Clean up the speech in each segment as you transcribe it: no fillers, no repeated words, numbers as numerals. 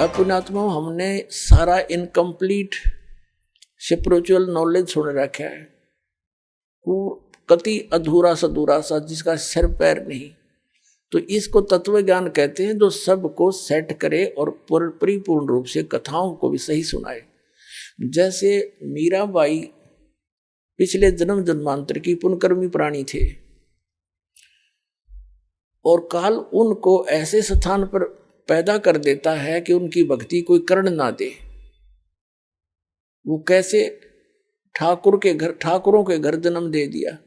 पुण्यात्मा हमने सारा इनकम्प्लीट स्पिरिचुअल नॉलेज सुन रखा है, कति अधूरा सधूरा सा जिसका सिर पैर नहीं। तो इसको तत्व ज्ञान कहते हैं, जो सबको सेट करे और परिपूर्ण रूप से कथाओं को भी सही सुनाए। जैसे मीराबाई पिछले जन्म जन्मांतर की पुण्यकर्मी प्राणी थे और काल उनको ऐसे स्थान पर पैदा कर देता है कि उनकी भक्ति कोई कर्ण ना दे। वो कैसे ठाकुरों के घर जन्म दे दिया।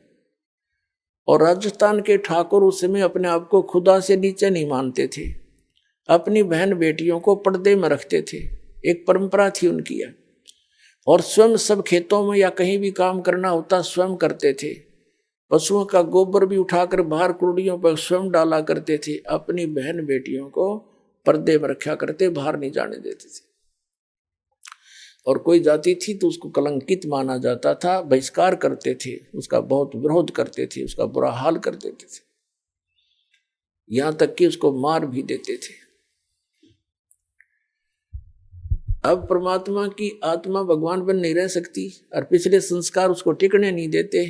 और राजस्थान के ठाकुर उस समय अपने आप को खुदा से नीचे नहीं मानते थे, अपनी बहन बेटियों को पर्दे में रखते थे, एक परंपरा थी उनकी। और स्वयं सब खेतों में या कहीं भी काम करना होता स्वयं करते थे। पशुओं का गोबर भी उठाकर बाहर कुर्डियों पर स्वयं डाला करते थे। अपनी बहन बेटियों को पर्दे में रखा करते, बाहर नहीं जाने देते थे। और कोई जाति थी तो उसको कलंकित माना जाता था, बहिष्कार करते थे, उसका बहुत विरोध करते थे, उसका बुरा हाल कर देते थे, यहां तक कि उसको मार भी देते थे। अब परमात्मा की आत्मा भगवान बन नहीं रह सकती और पिछले संस्कार उसको टिकने नहीं देते,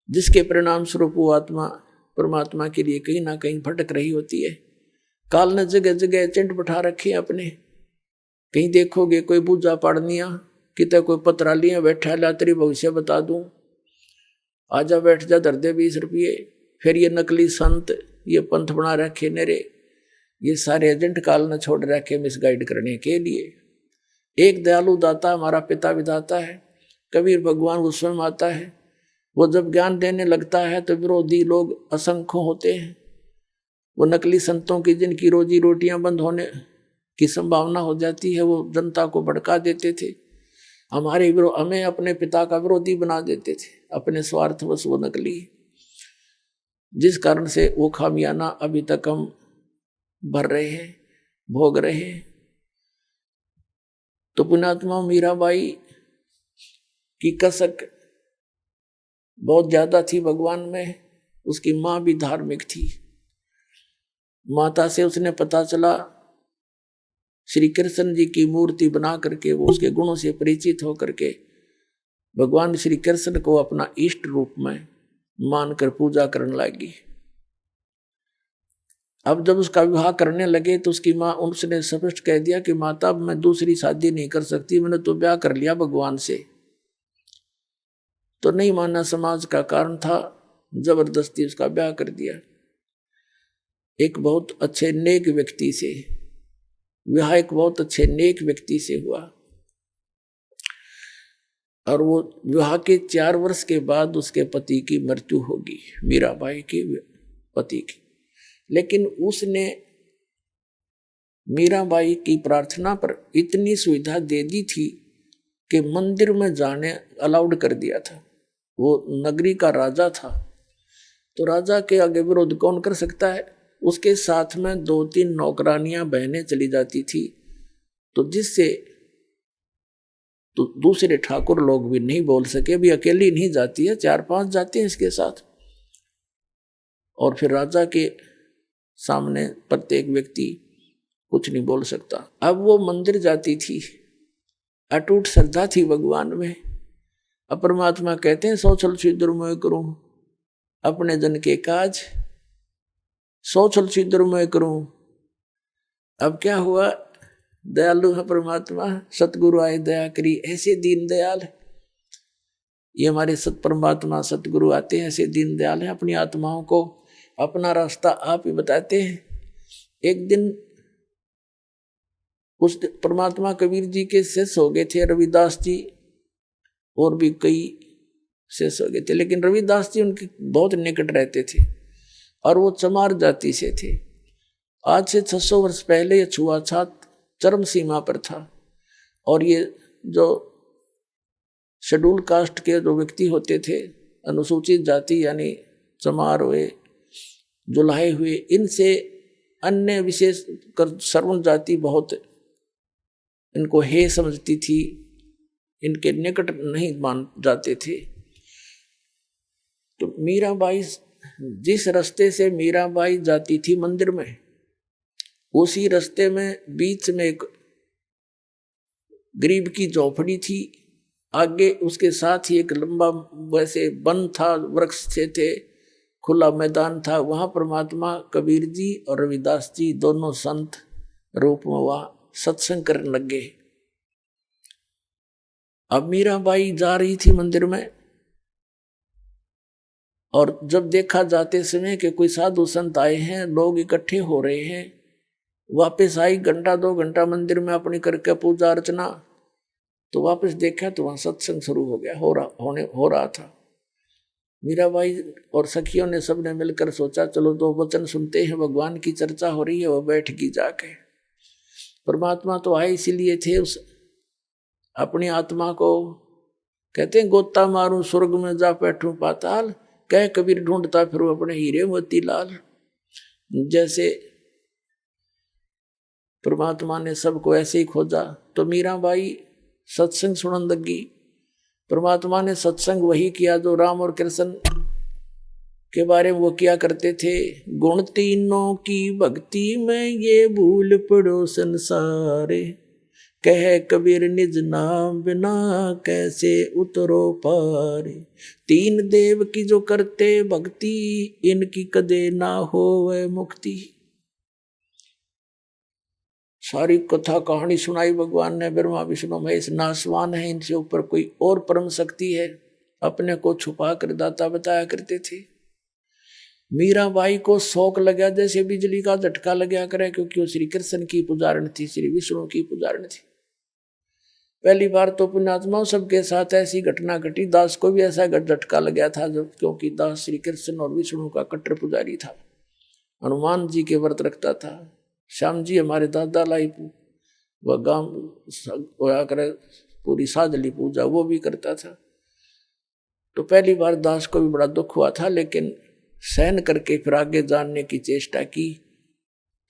जिसके परिणाम स्वरूप वो आत्मा परमात्मा के लिए कहीं ना कहीं भटक रही होती है। काल ने जगह जगह एजेंट बैठा रखे अपने। कहीं देखोगे कोई पूजा पाड़निया, कितने कोई पत्रालियां बैठा ला तेरी भविष्य बता दूं, आजा बैठ जा धर दे 20 रुपये। फिर ये नकली संत, ये पंथ बना रखे नेरे, ये सारे एजेंट काल ने छोड़ रखे मिसगाइड करने के लिए। एक दयालु दाता हमारा पिता विधाता है, कबीर भगवान वो स्वयं आता है। वो जब ज्ञान देने लगता है तो विरोधी लोग असंख्य होते हैं। वो नकली संतों की जिनकी रोजी रोटियां बंद होने की संभावना हो जाती है, वो जनता को भड़का देते थे। हमें अपने पिता का विरोधी बना देते थे, अपने स्वार्थवश वो नकली, जिस कारण से वो खामियाना अभी तक हम भर रहे हैं, भोग रहे हैं। तो पुण्यात्मा मीराबाई की कसक बहुत ज्यादा थी भगवान में। उसकी माँ भी धार्मिक थी। माता से उसने पता चला, श्री कृष्ण जी की मूर्ति बना करके वो उसके गुणों से परिचित होकर के भगवान श्री कृष्ण को अपना इष्ट रूप में मानकर पूजा करने लगी। अब जब उसका विवाह करने लगे तो उसकी माँ उसने स्पष्ट कह दिया कि माता मैं दूसरी शादी नहीं कर सकती, मैंने तो ब्याह कर लिया भगवान से। तो नहीं माना, समाज का कारण था, जबरदस्ती उसका ब्याह कर दिया। एक बहुत अच्छे नेक व्यक्ति से विवाह, एक बहुत अच्छे नेक व्यक्ति से हुआ। और वो विवाह के 4 वर्ष के बाद उसके पति की मृत्यु होगी, मीराबाई के पति की। लेकिन उसने मीराबाई की प्रार्थना पर इतनी सुविधा दे दी थी कि मंदिर में जाने अलाउड कर दिया था। वो नगरी का राजा था, तो राजा के आगे विरोध कौन कर सकता है। उसके साथ में 2-3 नौकरानियां बहनें चली जाती थी, तो जिससे तो दूसरे ठाकुर लोग भी नहीं बोल सके, भी अकेली नहीं जाती है, 4-5 जाते हैं इसके साथ। और फिर राजा के सामने प्रत्येक व्यक्ति कुछ नहीं बोल सकता। अब वो मंदिर जाती थी, अटूट श्रद्धा थी भगवान में। अब परमात्मा कहते हैं सोचल छिद्र मैं करूं अपने जन के काज, सोचल छिद्र मैं करूं। अब क्या हुआ, दयालु है परमात्मा, सतगुरु आए दया करी, ऐसे दीन दयाल। ये हमारे परमात्मा सतगुरु आते हैं, ऐसे दीन दयाल है, अपनी आत्माओं को अपना रास्ता आप ही बताते हैं। एक दिन उस परमात्मा कबीर जी के शिष्य हो गए थे रविदास जी, और भी कई शिष्य हो गए थे, लेकिन रविदास जी उनके बहुत निकट रहते थे और वो चमार जाति से थे। आज से 600 वर्ष पहले ये छुआछूत चरम सीमा पर था। और ये जो शेड्यूल कास्ट के जो व्यक्ति होते थे, अनुसूचित जाति यानी चमार हुए, जुलाहे हुए, इनसे अन्य विशेष कर सर्वण जाति बहुत इनको हे समझती थी, इनके निकट नहीं मान जाते थे। तो मीराबाई, जिस रास्ते से मीराबाई जाती थी मंदिर में, उसी रास्ते में बीच में एक गरीब की झोपड़ी थी, आगे उसके साथ ही एक लंबा वैसे वन था, वृक्ष थे, खुला मैदान था। वहां परमात्मा कबीर जी और रविदास जी दोनों संत रूप में वहां सत्संग करने लग गए। अब मीराबाई जा रही थी मंदिर में, और जब देखा जाते समय कि कोई साधु संत आए हैं, लोग इकट्ठे हो रहे हैं, वापस आई, घंटा 2 घंटा मंदिर में अपनी करके पूजा अर्चना, तो वापस देखा तो वहां सत्संग शुरू हो गया, हो रहा था। मीराबाई और सखियों ने सबने मिलकर सोचा चलो 2 वचन सुनते हैं, भगवान की चर्चा हो रही है। वो बैठ गई जाके। परमात्मा तो आए इसीलिए थे, उस अपनी आत्मा को कहते हैं गोता मारूं स्वर्ग में जा बैठूं पाताल, कह कबीर ढूंढता फिर अपने हीरे मोती लाल। जैसे परमात्मा ने सबको ऐसे ही खोजा, तो मीराबाई सत्संग सुनने लगी। परमात्मा ने सत्संग वही किया जो राम और कृष्ण के बारे में वो किया करते थे। गुण तीनों की भक्ति में ये भूल पड़ो संसारे, कह कबीर निज नाम बिना कैसे उतरो पारे। 3 देव की जो करते भक्ति, इनकी कदे ना होवे मुक्ति। सारी कथा कहानी सुनाई भगवान ने। ब्रह्मा विष्णु महेश नासवान है, इनसे ऊपर कोई और परम शक्ति है, अपने को छुपा कर दाता बताया करते थे। मीराबाई को शौक लगा जैसे बिजली का झटका लगा करे, क्योंकि वो श्री कृष्ण की पुजारण थी, श्री विष्णु की पुजारण थी। पहली बार तो पुण्यात्माओं सबके साथ ऐसी घटना घटी। दास को भी ऐसा झटका लगा था, जब क्योंकि दास श्री कृष्ण और विष्णु का कट्टर पुजारी था, हनुमान जी के व्रत रखता था। श्याम जी हमारे दादा लाई वह गांव होया करे पूरी साधली पूजा, वो भी करता था। तो पहली बार दास को भी बड़ा दुख हुआ था, लेकिन सहन करके फिर आगे जानने की चेष्टा की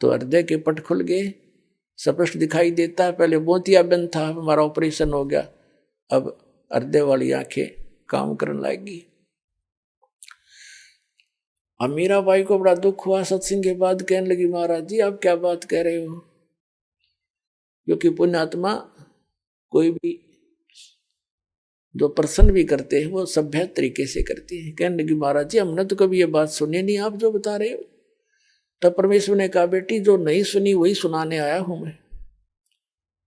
तो हृदय के पट खुल गए, स्पष्ट दिखाई देता है। पहले मोतियाबिंद था, हमारा ऑपरेशन हो गया, अब हृदय वाली आंखें काम करने लगेगी। अब मीराबाई को बड़ा दुख हुआ। सत्संग के बाद कहने लगी महाराज जी आप क्या बात कह रहे हो, क्योंकि पुण्यात्मा कोई भी जो प्रसन्न भी करते हैं वो सभ्य तरीके से करते हैं। कहने लगी महाराज जी हमने तो कभी ये बात सुनी नहीं, आप जो बता रहे हो। तब परमेश्वर ने कहा बेटी जो नहीं सुनी वही सुनाने आया हूं मैं।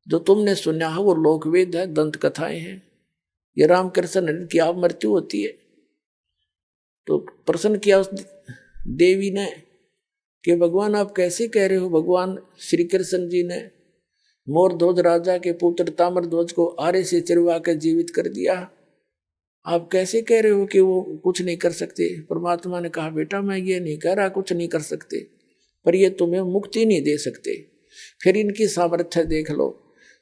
जो तुमने सुना है वो लोकवेद है, दंत कथाएं हैं। ये रामकृष्ण की आप मृत्यु होती है तो प्रश्न किया उस देवी ने कि भगवान आप कैसे कह रहे हो। भगवान श्री कृष्ण जी ने मोरध्वज राजा के पुत्र ताम्रध्वज को आरे से चिरवा कर जीवित कर दिया, आप कैसे कह रहे हो कि वो कुछ नहीं कर सकते। परमात्मा ने कहा बेटा मैं ये नहीं कह रहा कुछ नहीं कर सकते, पर ये तुम्हें मुक्ति नहीं दे सकते। फिर इनकी सामर्थ्य देख लो।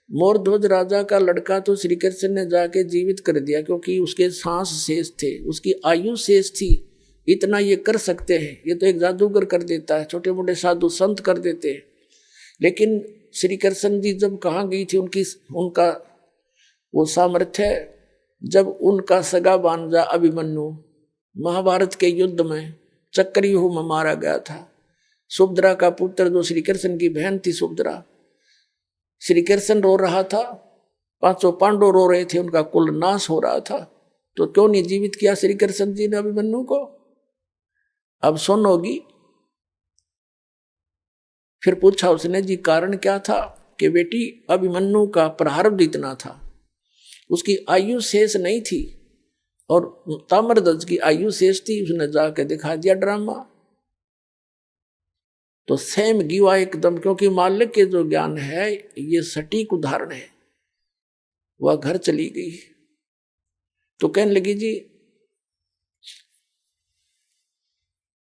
मोरध्वज राजा का लड़का तो श्री कृष्ण ने जाके जीवित कर दिया, क्योंकि उसके सांस शेष थे, उसकी आयु शेष थी। इतना ये कर सकते हैं, ये तो एक जादूगर कर देता है, छोटे मोटे साधु संत कर देते हैं। लेकिन श्री कृष्ण जी जब कहाँ गई थी उनका वो सामर्थ्य, जब उनका सगा भांजा अभिमन्यु महाभारत के युद्ध में चक्रव्यूह में मारा गया था। सुभद्रा का पुत्र जो श्री कृष्ण की बहन थी सुभद्रा, श्री कृष्ण रो रहा था, 500 पांडव रो रहे थे, उनका कुल नाश हो रहा था, तो क्यों नहीं जीवित किया श्री कृष्ण जी ने अभिमन्यु को। अब सुन होगी। फिर पूछा उसने जी कारण क्या था, कि बेटी अभिमन्यु का प्रारब्ध इतना था, उसकी आयु शेष नहीं थी और ताम्रध्वज की आयु शेष थी। उसने जाके दिखा दिया ड्रामा, तो सेम गिवा एकदम, क्योंकि मालिक के जो ज्ञान है ये सटीक उदाहरण है। वह घर चली गई तो कहने लगी जी,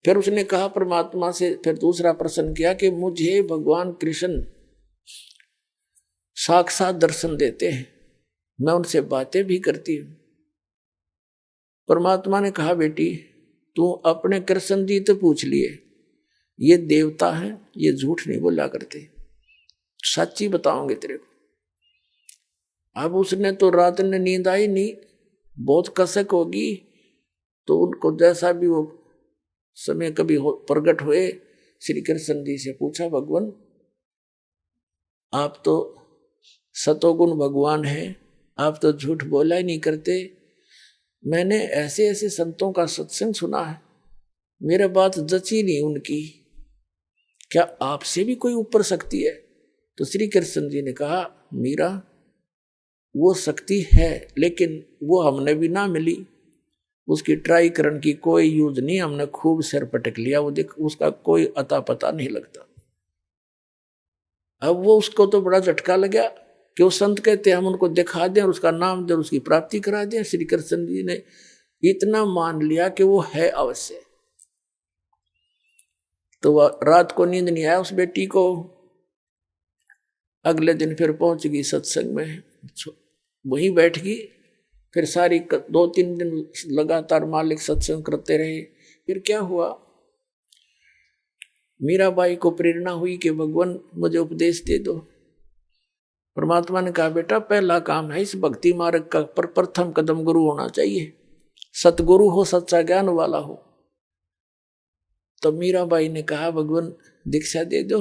फिर उसने कहा परमात्मा से, फिर दूसरा प्रश्न किया कि मुझे भगवान कृष्ण साक्षात दर्शन देते हैं, मैं उनसे बातें भी करती हूं। परमात्मा ने कहा बेटी तू अपने कृष्ण जी तो पूछ लिए, ये देवता है, ये झूठ नहीं बोला करते, सच्ची बताओगे तेरे को। अब उसने तो रात में नींद आई नहीं, बहुत कसक होगी, तो उनको जैसा भी वो समय कभी प्रकट हुए, श्री कृष्ण जी से पूछा भगवान आप तो सतोगुण भगवान हैं, आप तो झूठ बोला ही नहीं करते। मैंने ऐसे ऐसे संतों का सत्संग सुना है, मेरे बात जची नहीं उनकी, क्या आपसे भी कोई ऊपर शक्ति है? तो श्री कृष्ण जी ने कहा, मीरा वो शक्ति है, लेकिन वो हमने भी ना मिली, उसकी ट्राई करने की कोई यूज नहीं, हमने खूब सिर पटक लिया, वो देख उसका कोई अता पता नहीं लगता। अब वो उसको तो बड़ा झटका लगा कि वो संत कहते हैं हम उनको दिखा दें और उसका नाम दें, उसकी प्राप्ति करा दें। श्री कृष्ण जी ने इतना मान लिया कि वो है अवश्य। तो वह रात को नींद नहीं आया उस बेटी को। अगले दिन फिर पहुंच गई सत्संग में, वहीं बैठ गई। फिर सारी 2-3 दिन लगातार मालिक सत्संग करते रहे। फिर क्या हुआ, मीराबाई को प्रेरणा हुई कि भगवान मुझे उपदेश दे दो। परमात्मा ने कहा, बेटा पहला काम है इस भक्ति मार्ग का प्रथम कदम गुरु होना चाहिए, सतगुरु हो, सच्चा ज्ञान वाला हो। तो मीराबाई ने कहा, भगवान दीक्षा दे दो।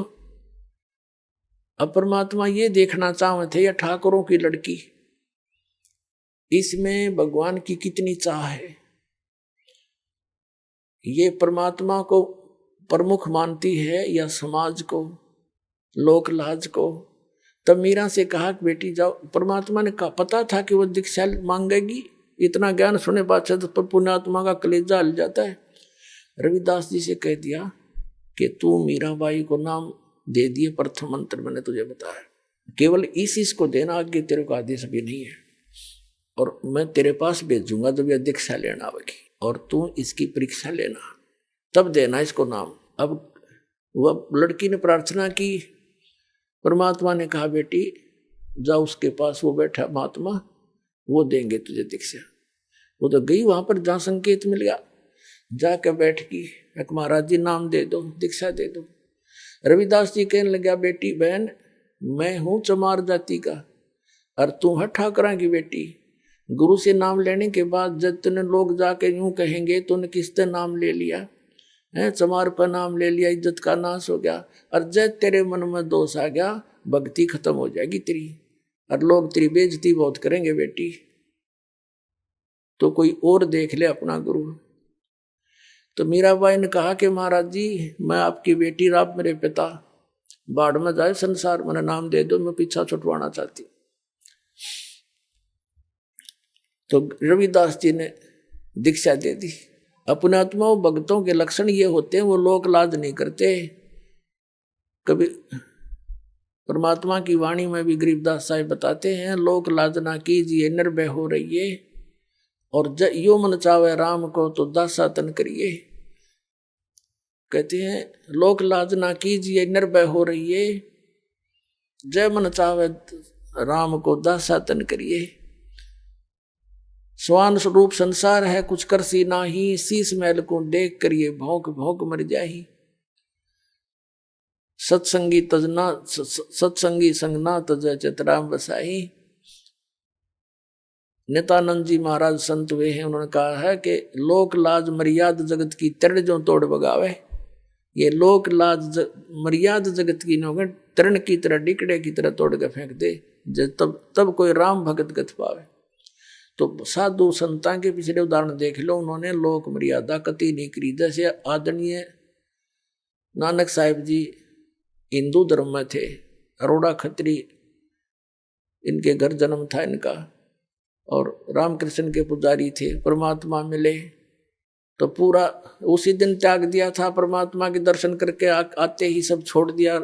अब परमात्मा ये देखना चाहते थे, यह ठाकुरों की लड़की, इसमें भगवान की कितनी चाह है। ये परमात्मा को प्रमुख मानती है या समाज को, लोक लाज को। तब मीरा से कहा कि बेटी जाओ। परमात्मा ने कहा, पता था कि वो दीक्षा मांगेगी, इतना ज्ञान सुने बादशाह तो पुण्यात्मा का कलेजा हल जाता है। रविदास जी से कह दिया कि तू मीराबाई को नाम दे दिए, प्रथम मंत्र मैंने तुझे बताया, केवल इस को देना, आगे तेरे को आदेश भी नहीं है। और मैं तेरे पास भेजूंगा जब यह दीक्षा लेना आवेगी, और तू इसकी परीक्षा लेना, तब देना इसको नाम। अब वह लड़की ने प्रार्थना की, परमात्मा ने कहा, बेटी जाओ उसके पास, वो बैठा महात्मा, वो देंगे तुझे दीक्षा। वो तो गई वहां पर जहां संकेत मिल गया, जाकर बैठ गई, एक महाराज जी नाम दे दो, दीक्षा दे दो। रविदास जी कहने लगा, बेटी बहन मैं हूं चमार जाति का और तू है ठाकरा की बेटी। गुरु से नाम लेने के बाद जब तूने लोग जाके यूं कहेंगे तूने किससे नाम ले लिया है, चमार पर नाम ले लिया, इज्जत का नाश हो गया। और जब तेरे मन में दोष आ गया, भक्ति खत्म हो जाएगी तेरी, और लोग तेरी बेइज्जती बहुत करेंगे बेटी, तो कोई और देख ले अपना गुरु। तो मीराबाई ने कहा कि महाराज जी मैं आपकी बेटी, आप मेरे पिता, बाढ़ में जाए संसार, मैंने नाम दे दो, मैं पीछा छुटवाना चाहती। तो रविदास जी ने दीक्षा दे दी। अपने आत्मा भक्तों के लक्षण ये होते हैं, वो लोक लाज नहीं करते। कभी परमात्मा की वाणी में भी गरीबदास साहिब बताते हैं, लोक लाज ना कीजिए निर्भय हो रहिए, और यो मन चावे राम को तो दासा तन करिए। कहते हैं लोक लाज ना कीजिए निर्भय हो रहिए, जय मन चावे राम को दासा तन करिए। स्वान स्वरूप संसार है कुछ कर सी नाही, शीस महल को देख करिए भौंक भौंक मर जाही। सत्संगी तजना सत्संगी संगना तज चितराम बसाही। नित्यानंद जी महाराज संत हुए हैं, उन्होंने कहा है कि लोक लाज मर्याद जगत की तरण जो तोड़ बगावे। ये लोक लाज मर्याद जगत की नोगे तरण की तरह, डिकड़े की तरह तोड़ के फेंक दे, तब कोई राम भगत गत पावे। तो साधु संतां के पिछले उदाहरण देख लो, उन्होंने लोक मर्यादा कति नहीं करी। जैसे आदरणीय नानक साहिब जी हिंदू धर्म में थे, अरोड़ा खत्री इनके घर जन्म था इनका, और रामकृष्ण के पुजारी थे। परमात्मा मिले तो पूरा उसी दिन त्याग दिया था, परमात्मा के दर्शन करके आते ही सब छोड़ दिया,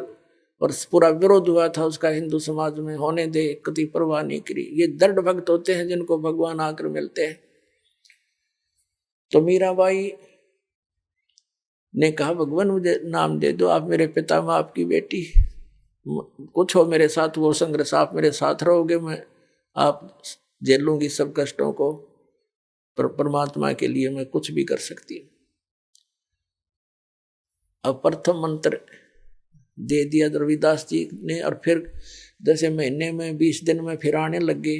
और पूरा विरोध हुआ था उसका हिंदू समाज में, होने दे, कति परवाह नहीं करी। ये दृढ़ भक्त होते हैं जिनको भगवान आकर मिलते हैं। तो मीराबाई ने कहा, भगवान मुझे नाम दे दो, आप मेरे पिता, मैं आपकी बेटी, कुछ हो मेरे साथ वो संघर्ष, आप मेरे साथ रहोगे, मैं आप झेल लूंगी सब कष्टों को, पर परमात्मा के लिए मैं कुछ भी कर सकती हूँ। अब प्रथम मंत्र दे दिया रविदास जी ने, और फिर जैसे महीने में 20 दिन में फिर आने लगे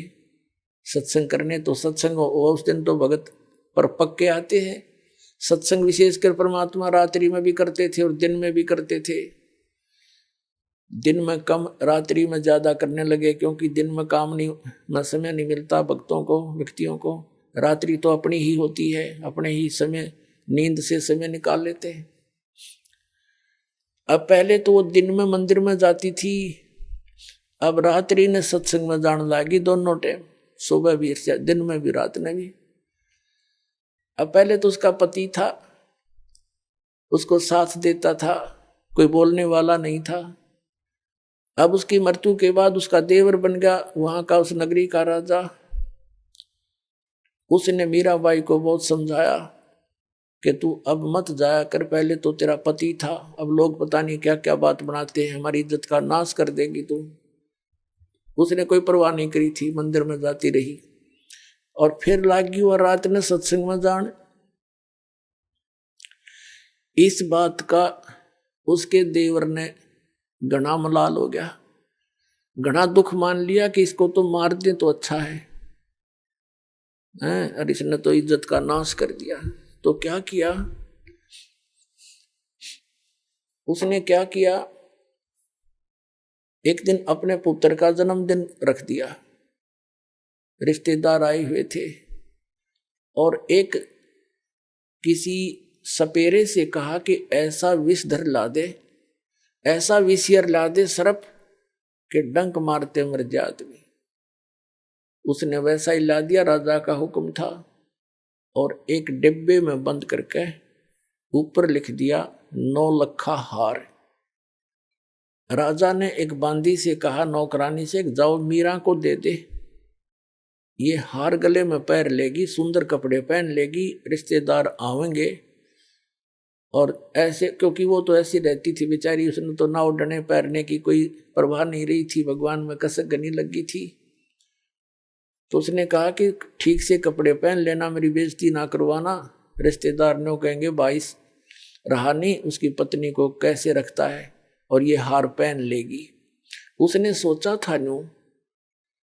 सत्संग करने। तो सत्संग उस दिन तो भगत पर पक्के आते हैं। सत्संग विशेषकर परमात्मा रात्रि में भी करते थे और दिन में भी करते थे। दिन में कम रात्रि में ज्यादा करने लगे, क्योंकि दिन में काम नहीं न समय नहीं मिलता भक्तों को, व्यक्तियों को। रात्रि तो अपनी ही होती है, अपने ही समय नींद से समय निकाल लेते हैं। अब पहले तो वो दिन में मंदिर में जाती थी, अब रात्रि ने सत्संग में जाने लगी, दोनों टाइम, सुबह भी, दिन में भी, रात में भी। अब पहले तो उसका पति था, उसको साथ देता था, कोई बोलने वाला नहीं था। अब उसकी मृत्यु के बाद उसका देवर बन गया वहां का, उस नगरी का राजा। उसने मीराबाई को बहुत समझाया कि तू अब मत जाया कर, पहले तो तेरा पति था, अब लोग पता नहीं क्या क्या बात बनाते हैं, हमारी इज्जत का नाश कर देगी तू। उसने कोई परवाह नहीं करी थी, मंदिर में जाती रही। और फिर लागी और रात ने सत्संग में जान। इस बात का उसके देवर ने घना मलाल हो गया, घना दुख मान लिया कि इसको तो मार दे तो अच्छा है, और इसने तो इज्जत का नाश कर दिया। तो क्या किया उसने, क्या किया, एक दिन अपने पुत्र का जन्मदिन रख दिया, रिश्तेदार आए हुए थे, और एक किसी सपेरे से कहा कि ऐसा विषधर ला दे, ऐसा विषयर ला दे सर्प के डंक मारते मर जाए आदमी। उसने वैसा ही ला दिया, राजा का हुक्म था, और एक डिब्बे में बंद करके ऊपर लिख दिया 9 लखा हार। राजा ने एक बांदी से कहा, नौकरानी से, जाओ मीरा को दे दे, ये हार गले में पैर लेगी, सुंदर कपड़े पहन लेगी, रिश्तेदार आवेंगे। और ऐसे, क्योंकि वो तो ऐसी रहती थी बेचारी, उसने तो ना उड़ने पैरने की कोई परवाह नहीं रही थी, भगवान में कसक गनी लगी थी। तो उसने कहा कि ठीक से कपड़े पहन लेना, मेरी बेइज्जती ना करवाना, रिश्तेदार ने कहेंगे भाई रहा नहीं उसकी पत्नी को कैसे रखता है, और ये हार पहन लेगी। उसने सोचा था न्यू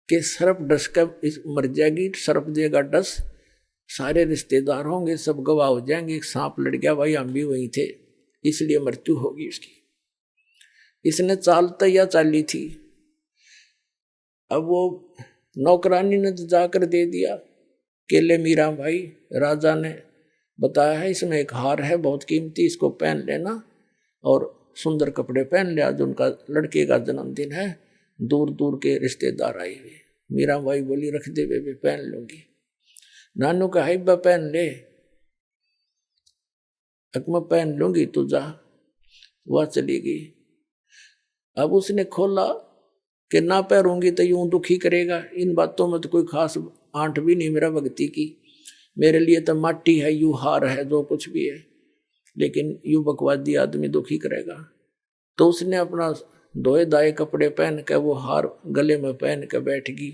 कि सर्प डस कर मर जाएगी, सर्प देगा डस, सारे रिश्तेदार होंगे, सब गवाह हो जाएंगे, सांप लड़ गया भाई, हम भी वहीं थे, इसलिए मृत्यु होगी उसकी। इसने चाल तैयार चाली थी। अब वो नौकरानी ने तो जाकर दे दिया कि ले मीरा भाई, राजा ने बताया है इसमें एक हार है बहुत कीमती, इसको पहन लेना, और सुंदर कपड़े पहन ले, आज उनका लड़के का जन्मदिन है, दूर दूर के रिश्तेदार आए हुए। मीरा भाई बोली रख दे बेबे, पहन लूंगी। नानू का हाइबा पहन ले, अकमा पहन लूंगी, तू जा। वह चली गई। अब उसने खोला कि ना पहनूंगी तो यूं दुखी करेगा, इन बातों में तो कोई खास आंट भी नहीं मेरा भक्ति की, मेरे लिए तो माटी है, यू हार है, जो कुछ भी है, लेकिन यू बकवादी आदमी दुखी करेगा। तो उसने अपना धोए दाए कपड़े पहन के वो हार गले में पहन के बैठ गई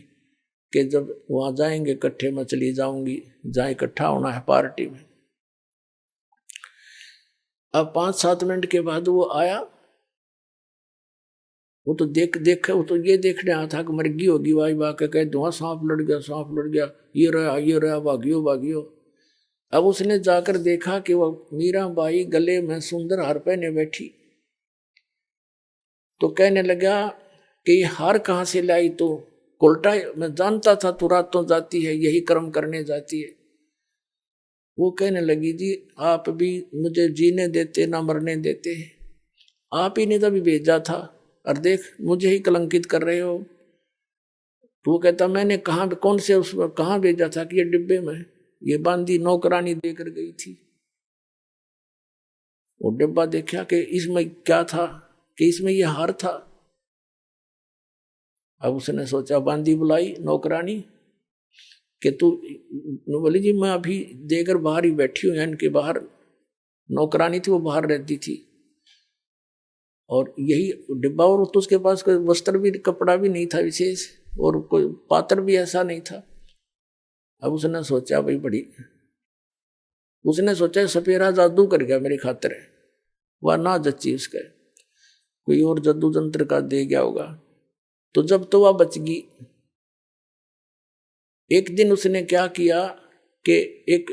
कि जब वहां जाएंगे इकट्ठे में चली जाऊंगी, जहाँ इकट्ठा होना है पार्टी में। अब 5-7 मिनट के बाद वो आया, वो तो देख वो तो ये देखने आया था कि मर्गी होगी, वाई वाह के कह दूँ सांप लड़ गया, सांप लड़ गया, ये रहा, भागियो भागियो। अब उसने जाकर देखा कि वो मीरा बाई गले में सुंदर हार पहने बैठी। तो कहने लगा कि ये हार कहाँ से लाई, तो कोल्टा, मैं जानता था तू रातों जाती है, यही कर्म करने जाती है। वो कहने लगी जी आप भी मुझे जीने देते ना मरने देते, आप ही ने तभी भेजा था, और देख मुझे ही कलंकित कर रहे हो। तो वो कहता मैंने कहाँ, कौन से उसमें कहाँ भेजा था, कि ये डिब्बे में, ये बांदी नौकरानी देकर गई थी। वो डिब्बा देखा कि इसमें क्या था, कि इसमें ये हार था। अब उसने सोचा, बांदी बुलाई नौकरानी कि तू, बोली जी मैं अभी देकर बाहर ही बैठी हूँ, इनके बाहर नौकरानी थी, वो बाहर रहती थी, और यही डिब्बा, और तो उसके पास कोई वस्त्र भी, कपड़ा भी नहीं था विशेष, और कोई पात्र भी ऐसा नहीं था। अब उसने सोचा भाई बड़ी, उसने सोचा सपेरा जादू कर गया मेरी खातिर, वह ना जच्ची उसका, कोई और जादू जंत्र का दे गया होगा। तो जब तो वह बच गई। एक दिन उसने क्या किया कि एक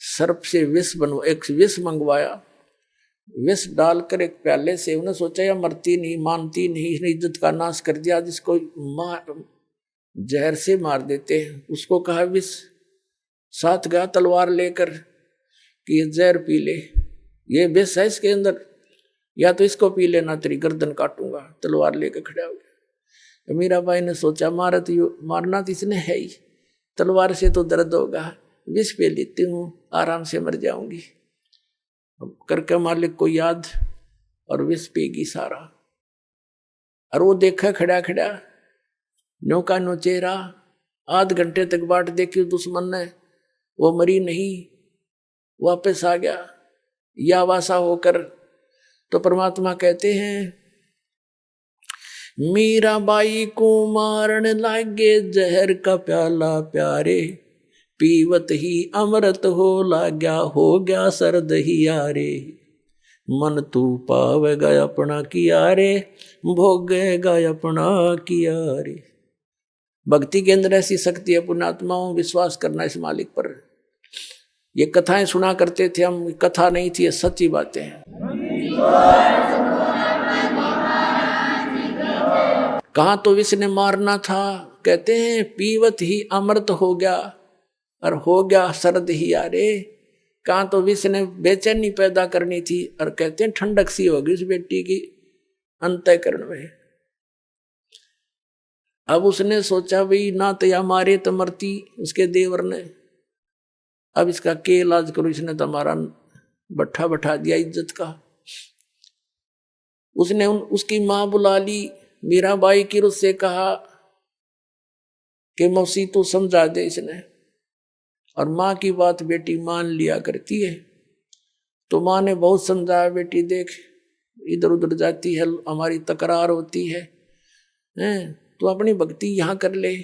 सर्प से विष मंगवाया, विष डालकर एक प्याले से, उन्हें सोचा या मरती नहीं, मानती नहीं, इसने इज्जत का नाश कर दिया, जिसको जहर से मार देते हैं। उसको कहा विष, साथ गया तलवार लेकर कि ये जहर पी ले, ये विष है इसके अंदर, या तो इसको पी लेना तेरी गर्दन काटूंगा। तलवार लेकर खड़ा हो गया। मीराबाई ने सोचा मारना तो इसने है ही, तलवार से तो दर्द होगा, विष पे लेती हूँ, आराम से मर जाऊंगी। करके मालिक को याद और विष पेगी सारा। और वो देखा खड़ा खड़ा नो का नो चेहरा, आध घंटे तक बाट देखी दुश्मन ने, वो मरी नहीं, वापस आ गया या वासा होकर। तो परमात्मा कहते हैं मीराबाई को मारन लागे जहर का प्याला प्यारे, पीवत ही अमृत हो लाग्या, हो गया सर्द ही यारे। मन तू पावेगा अपना किया रे, भोगेगा अपना किया रे। भक्ति के अंदर ऐसी शक्ति है पुण्यात्माओं, विश्वास करना इस मालिक पर। ये कथाएं सुना करते थे हम, कथा नहीं थी, ये सच्ची बातें हैं। कहाँ तो विष ने मारना था, कहते हैं पीवत ही अमृत हो गया और हो गया सर्द ही यारे। कहाँ तो विष ने बेचैनी पैदा करनी थी और कहते हैं ठंडक सी होगी उस बेटी की अंतःकरण में। अब उसने सोचा भाई ना तो या मारे तो मरती, उसके देवर ने, अब इसका के इलाज करो, इसने तो हमारा बट्ठा बैठा दिया इज्जत का। उसने उसकी माँ बुला ली, मीराबाई की उससे कहा कि मौसी तू समझा दे इसने। और माँ की बात बेटी मान लिया करती है। तो माँ ने बहुत समझाया, बेटी देख इधर उधर जाती है, हमारी तकरार होती है, तो अपनी भक्ति यहाँ कर ले।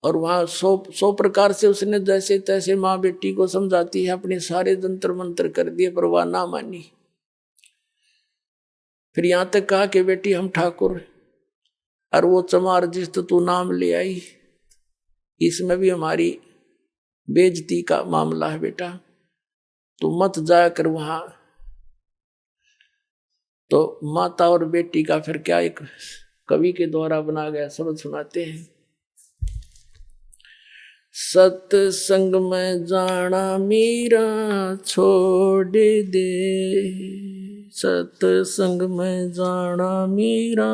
और वहाँ सौ प्रकार से उसने जैसे तैसे माँ बेटी को समझाती है, अपने सारे जंतर मंत्र कर दिए पर वह ना मानी। फिर यहाँ तक कहा कि बेटी हम ठाकुर, और वो चमार जिस तो तू नाम ले आई, इसमें भी हमारी बेइज्जती का मामला है बेटा, तू मत जाया कर वहां। तो माता और बेटी का फिर क्या एक कवि के द्वारा बना गया शब्द सुनाते हैं। सत्संग में जाना मीरा छोड़ दे, सत्संग में जाना मीरा,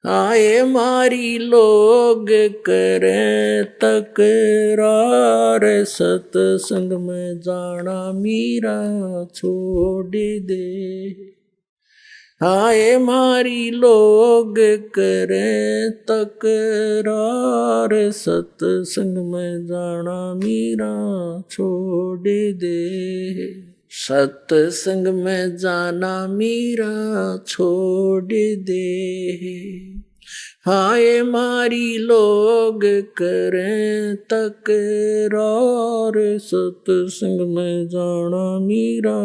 आए मारी लोग करें तकरार, सत्संग में जाना मीरा छोड़ दे। आए मारी लोग करें तकरार, सत्संग में जाना मीरा छोड़ दे। सत्संग में जाना मीरा छोड़ दे, हाय मारी लोग करें तकरार, सत्संग में जाना मीरा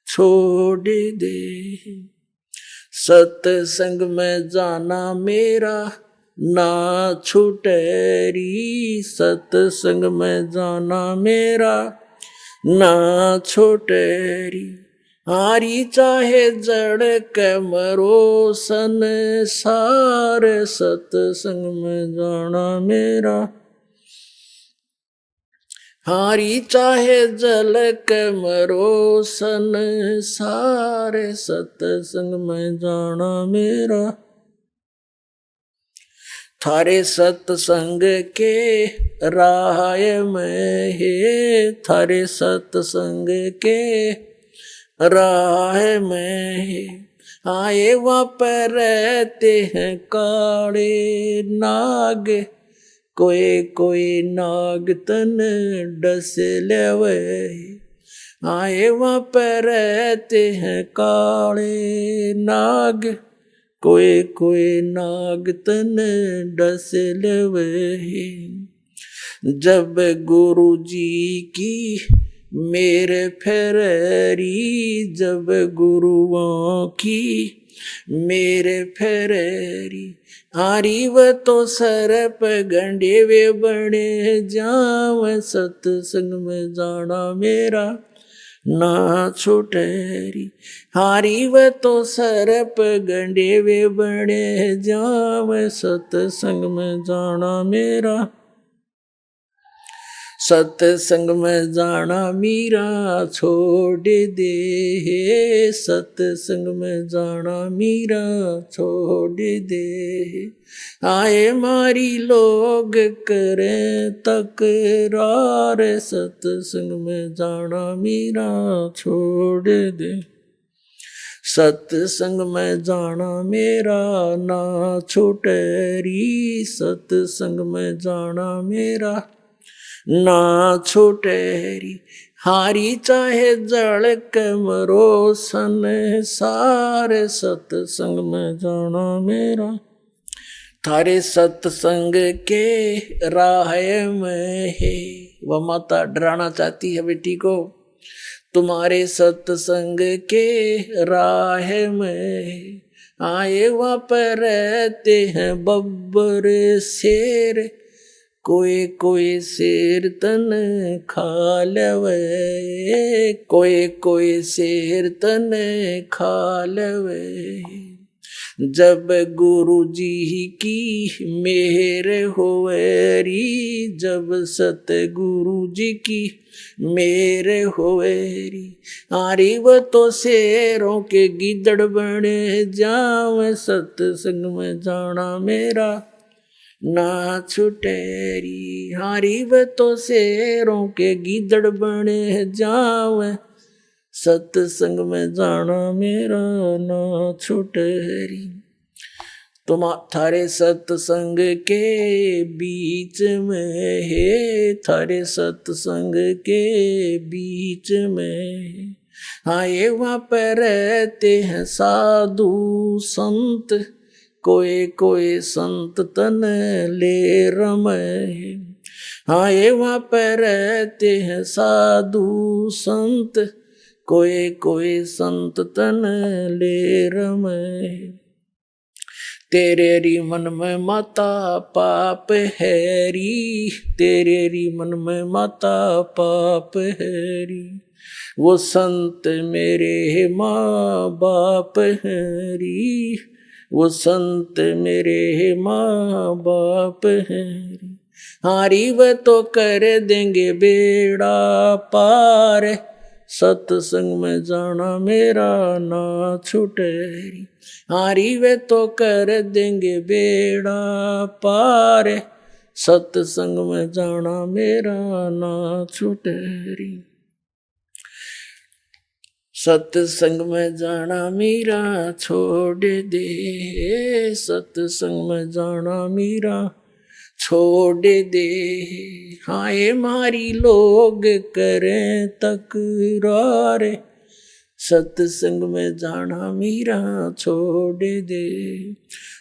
छोड़ दे। सत्संग में जाना मेरा ना छूटेरी, सत्संग में जाना मेरा ना छोटेरी। हारी चाहे जड़ के मरो संसार, सत्संग में जाना मेरा। हारी चाहे जल के मरो संसार, सत्संग में जाना मेरा। थारे सत्संग के राह में है, थारे सत्संग के राह में है। आए वहाँ पर रहते हैं काले नाग, कोई कोई नाग तन डस लेवे। आए वहाँ पर रहते हैं काले नाग, कोई कोई नाग तन डस लेवे। जब गुरु जी की मेरे फेरी, जब गुरुओं की मेरे फेरेरी हारी व तो सरप गंडे वे बने जाव सत्संग में जाना मेरा ना छुटेरी हारी व तो सरप गंडे वे बने जाव सत्संग में जाना मेरा सत्संग में जाना मीरा छोड़ दे सत्संग में जाना मीरा छोड़ दे आए मारी लोग करें तकरार सत्संग में जाना मीरा छोड़ दे सत्संग में जाना मेरा ना छुटेरी सत्संग में जाना मेरा ना छुटेरी हारी चाहे जड़ के मरो सन सारे सत्संग में जाना मेरा थारे सत्संग के राह में है। वह माता डराना चाहती है बेटी को तुम्हारे सत्संग के राह में आए वहाँ पर रहते हैं बब्बर शेर कोई कोई शेर तन खा लवे कोई कोई शेर तन खा लवे जब गुरु जी की मेहर होवेरी जब सतगुरु जी की मेहर होवेरी आरी वो तो शेरों के गिदड़ बने जाव सत्संग में जाना मेरा ना छुटेरी हारी व तो शेरों के गिदड़ बने जाव सत्संग में जाना मेरा ना छुटेरी तुम थारे सत्संग के बीच में है थारे सत्संग के बीच में आए वहाँ पर रहते हैं साधु संत कोई कोई संत तन ले रमे आए वहाँ पर रहते हैं साधु संत कोई कोई संत तन ले रमे तेरे री मन में माता पाप हैरी तेरे री मन में माता पाप हैरी वो संत मेरे माँ बाप हैरी वो संत मेरे माँ बाप हैं हारी व तो कर देंगे बेड़ा पार सत्संग में जाना मेरा ना छुटेरी हारी व तो कर देंगे बेड़ा पार सत्संग में जाना मेरा ना छुटेरी सत्संग में जाना मीरा छोड़ दे सत्संग में जाना मीरा छोड़ दे हाय मारी लोग करें तकरार सत्संग में जाना मीरा छोड़ दे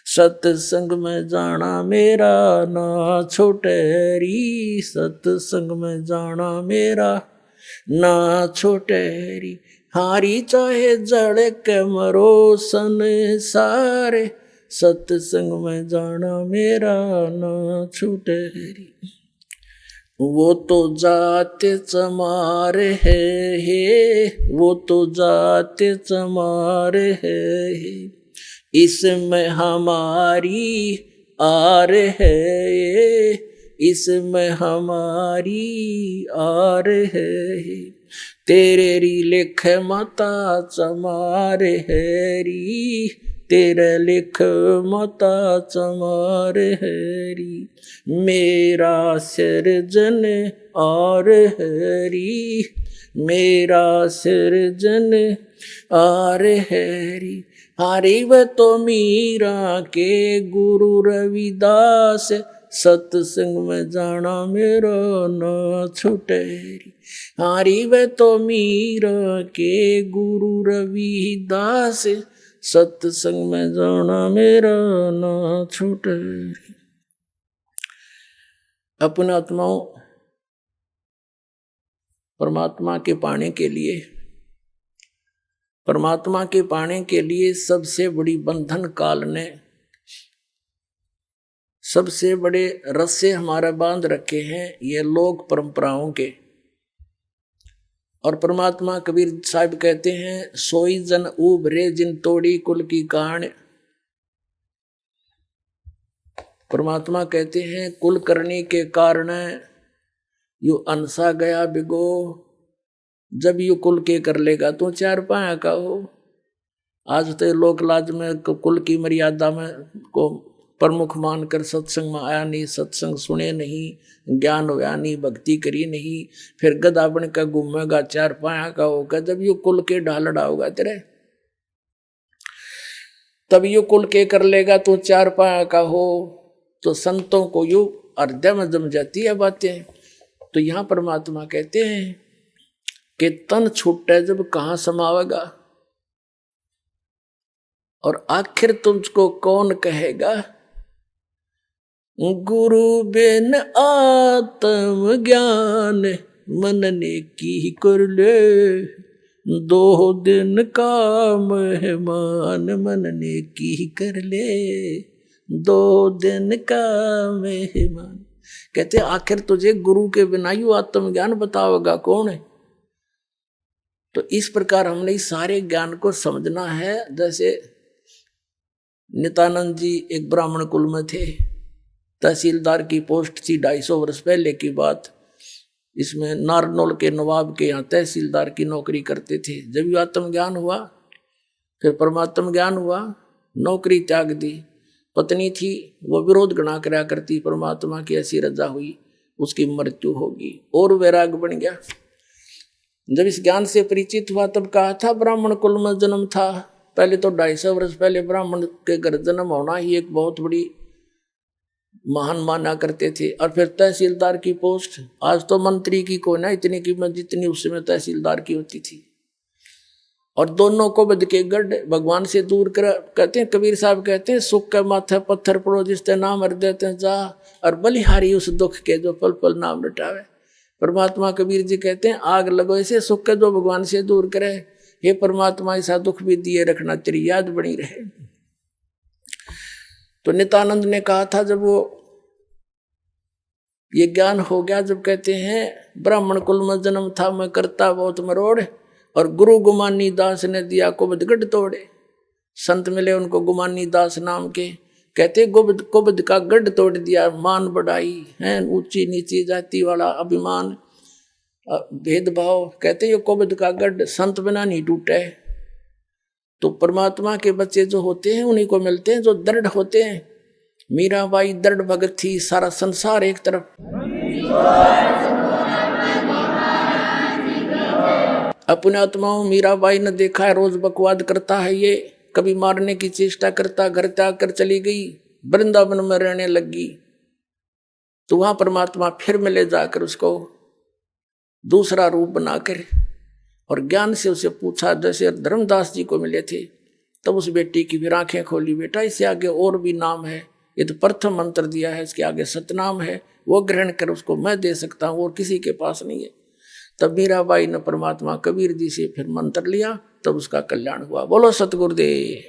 सत्संग में जाना मेरा ना छोटेरी सत्संग में जाना मेरा ना छोटेरी हारी चाहे जड़ के मरो संसारे सत्संग में जाना मेरा ना छूटेरी वो तो जाते चमार है वो तो जाते चमार है इसमें हमारी आर है इसमें हमारी आर है तेरे री लिख माता चमार हैरी तेरे लिख माता चमार हैरी मेरा सिरजन और हैरी मेरा सिरजन और हैरी हारी व तो मीरा के गुरु रविदास सत्संग में जाना मेरा ना छुटेरी हारी व तो मीरा के गुरु रविदास सत्संग में जाना मेरा ना छुटेरी। अपने आत्माओं परमात्मा के पाने के लिए परमात्मा के पाने के लिए सबसे बड़ी बंधन काल ने, सबसे बड़े रस्से हमारा बांध रखे हैं ये लोक परंपराओं के। और परमात्मा कबीर साहब कहते हैं, सोई जन उभरे जिन तोड़ी कुल की कान। परमात्मा कहते हैं कुल करने के कारण यू अनसा गया बिगो। जब यू कुल के कर लेगा तो चार पाया का हो। आज तो लोक लाज में कुल की मर्यादा में को प्रमुख मानकर सत्संग में आया नहीं, सत्संग सुने नहीं, ज्ञान होया नहीं, भक्ति करी नहीं, फिर गधा बन का घूमेगा, चार पाया का होगा। जब यू कुल के ढालड़ा होगा तेरे, तब यू कुल के कर लेगा तो चार पाया का हो। तो संतों को यू हृदय में जम जाती है बातें। तो यहां परमात्मा कहते हैं कि तन छूटे जब कहां समावेगा, और आखिर तुझको कौन कहेगा। गुरु बिन आत्म ज्ञान मन ने की कर ले, 2 दिन का मेहमान मन ने की कर ले, 2 दिन का मेहमान। कहते आखिर तुझे गुरु के बिना यू आत्मज्ञान बताओगा कौन है। तो इस प्रकार हमने इस सारे ज्ञान को समझना है। जैसे नित्यानंद जी एक ब्राह्मण कुल में थे, तहसीलदार की पोस्ट थी, 250 वर्ष पहले की बात। इसमें नारनौल के नवाब के यहाँ तहसीलदार की नौकरी करते थे। जब यू आत्मज्ञान हुआ, फिर परमात्म ज्ञान हुआ, नौकरी त्याग दी। पत्नी थी, वो विरोध गणा करा करती, परमात्मा की ऐसी रजा हुई, उसकी मृत्यु होगी, और वैराग बन गया। जब इस ज्ञान से परिचित हुआ तब कहा था ब्राह्मण कुल में जन्म था। पहले तो 250 वर्ष पहले ब्राह्मण के घर जन्म होना ही एक बहुत बड़ी महान माना करते थे। और फिर तहसीलदार की पोस्ट, आज तो मंत्री की कोई ना इतनी कीमत जितनी उस समय तहसीलदार की होती थी। और दोनों को बद के गढ़ भगवान से दूर कर। कहते हैं कबीर साहब कहते हैं, सुख के माथे पत्थर पड़ो जिसते नाम हर देते जा, और बलिहारी उस दुख के जो पल पल नाम रटावे। परमात्मा कबीर जी कहते हैं आग लगो ऐसे सुख के जो भगवान से दूर करे। हे परमात्मा ऐसा दुख भी दिए रखना, तेरी याद बनी रहे। तो नित्यानंद ने कहा था जब वो ये ज्ञान हो गया, जब कहते हैं ब्राह्मण कुल में जन्म था मैं करता बहुत मरोड़, और गुरु गुमानी दास ने दिया कुबद गढ़ तोड़े। संत मिले उनको गुमानी दास नाम के, कहते कुबद का गढ़ तोड़ दिया। मान बढ़ाई है, ऊंची नीची जाति वाला अभिमान भेदभाव, कहते ये कुबद का गढ़ संत बिना नहीं टूटे। तो परमात्मा के बच्चे जो होते हैं उन्हीं को मिलते हैं जो दृढ़ होते हैं। मीराबाई दृढ़ भगत थी, सारा संसार एक तरफ। अपने आत्माओं मीराबाई ने देखा है, रोज बकवाद करता है ये, कभी मारने की चेष्टा करता, घर त्याग कर चली गई, वृंदावन में रहने लगी। तो वहां परमात्मा फिर मिले जाकर उसको दूसरा रूप बनाकर, और ज्ञान से उसे पूछा, जैसे धर्मदास जी को मिले थे। तब उस बेटी की फिर आंखें खोली, बेटा इससे आगे और भी नाम है, ये तो प्रथम मंत्र दिया है, इसके आगे सतनाम है, वो ग्रहण कर, उसको मैं दे सकता हूँ और किसी के पास नहीं है। तब मीराबाई ने परमात्मा कबीर जी से फिर मंत्र लिया, तब उसका कल्याण हुआ। बोलो सतगुरुदेव।